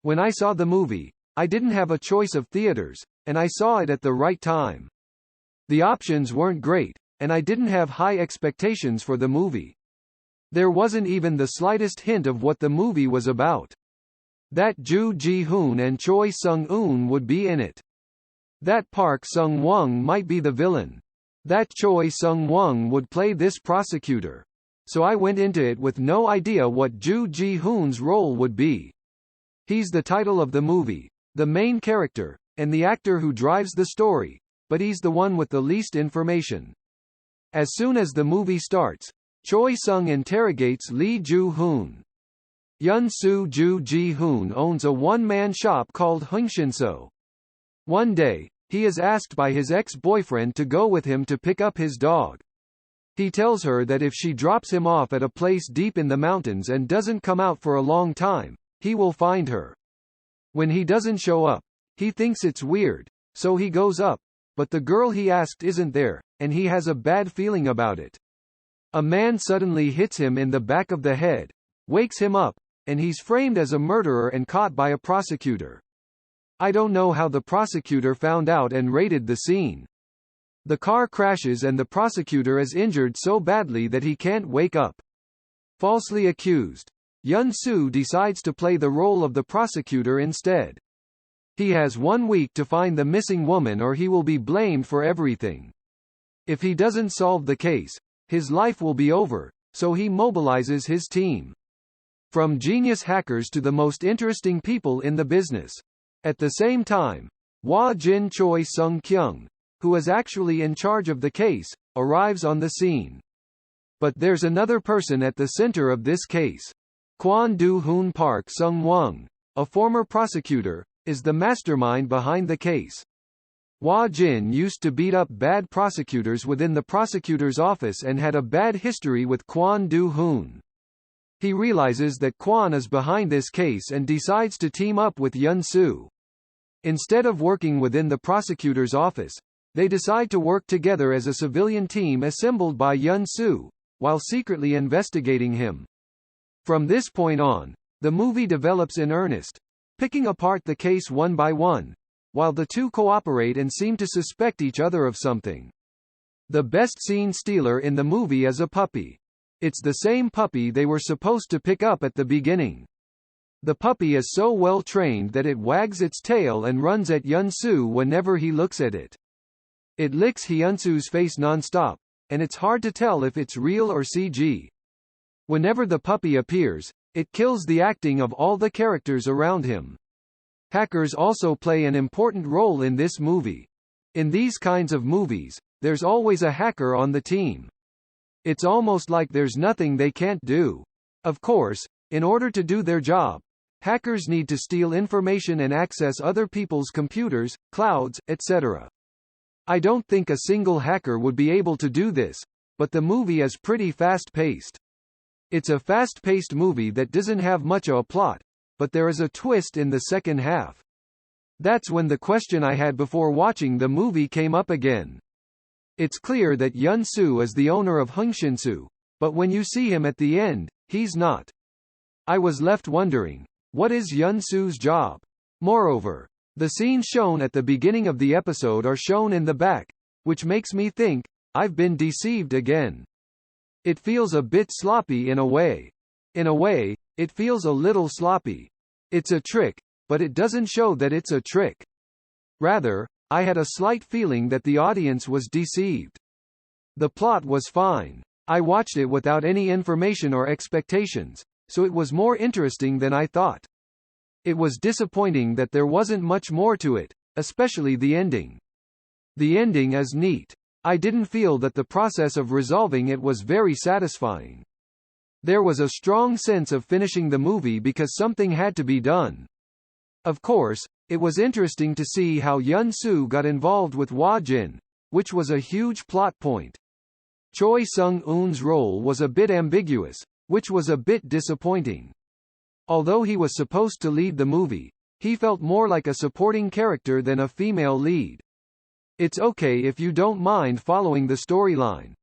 When I saw the movie, I didn't have a choice of theaters, and I saw it at the right time. The options weren't great, and I didn't have high expectations for the movie. There wasn't even the slightest hint of what the movie was about. That Joo Ji-hoon and Choi Sung-eun would be in it. That Park Sung-won might be the villain. That Choi Sung-won would play this prosecutor. So I went into it with no idea what Joo Ji-hoon's role would be. He's the title of the movie, the main character, and the actor who drives the story, but he's the one with the least information. As soon as the movie starts, Choi Sung interrogates Lee Joo-hoon. Yun-soo Joo Ji-hoon owns a one-man shop called Heungshinso. One day, he is asked by his ex-boyfriend to go with him to pick up his dog. He tells her that if she drops him off at a place deep in the mountains and doesn't come out for a long time, he will find her. When he doesn't show up, he thinks it's weird, so he goes up, but the girl he asked isn't there, and he has a bad feeling about it. A man suddenly hits him in the back of the head, wakes him up, and he's framed as a murderer and caught by a prosecutor. I don't know how the prosecutor found out and raided the scene. The car crashes and the prosecutor is injured so badly that he can't wake up. Falsely accused, Yun-soo decides to play the role of the prosecutor instead. He has 1 week to find the missing woman or he will be blamed for everything. If he doesn't solve the case, his life will be over, so he mobilizes his team. From genius hackers to the most interesting people in the business. At the same time, Hwa Jin Choi Sung-kyung, who is actually in charge of the case, arrives on the scene. But there's another person at the center of this case. Kwon Do-hoon Park Sung-won, a former prosecutor, is the mastermind behind the case. Hwa Jin used to beat up bad prosecutors within the prosecutor's office and had a bad history with Kwon Do-hoon. He realizes that Kwon is behind this case and decides to team up with Yun-soo. Instead of working within the prosecutor's office, they decide to work together as a civilian team assembled by Yun-soo, while secretly investigating him. From this point on, the movie develops in earnest, picking apart the case one by one, while the two cooperate and seem to suspect each other of something. The best scene stealer in the movie is a puppy. It's the same puppy they were supposed to pick up at the beginning. The puppy is so well trained that it wags its tail and runs at Yun-soo whenever he looks at it. It licks Hyun-soo's face non-stop, and it's hard to tell if it's real or CG. Whenever the puppy appears, it kills the acting of all the characters around him. Hackers also play an important role in this movie. In these kinds of movies, there's always a hacker on the team. It's almost like there's nothing they can't do. Of course, in order to do their job, hackers need to steal information and access other people's computers, clouds, etc. I don't think a single hacker would be able to do this, but the movie is pretty fast-paced. It's a fast-paced movie that doesn't have much of a plot, but there is a twist in the second half. That's when the question I had before watching the movie came up again. It's clear that Yun-soo is the owner of Heungshinso, but when you see him at the end, he's not. I was left wondering, what is Yun-soo's job? Moreover, the scenes shown at the beginning of the episode are shown in the back, which makes me think, I've been deceived again. It feels a bit sloppy in a way. In a way, it feels a little sloppy. It's a trick, but it doesn't show that it's a trick. Rather, I had a slight feeling that the audience was deceived. The plot was fine. I watched it without any information or expectations, so it was more interesting than I thought. It was disappointing that there wasn't much more to it, especially the ending. The ending is neat. I didn't feel that the process of resolving it was very satisfying. There was a strong sense of finishing the movie because something had to be done. Of course, it was interesting to see how Yun-soo got involved with Hwa Jin, which was a huge plot point. Choi Sung-eun's role was a bit ambiguous, which was a bit disappointing. Although he was supposed to lead the movie, he felt more like a supporting character than a female lead. It's okay if you don't mind following the storyline.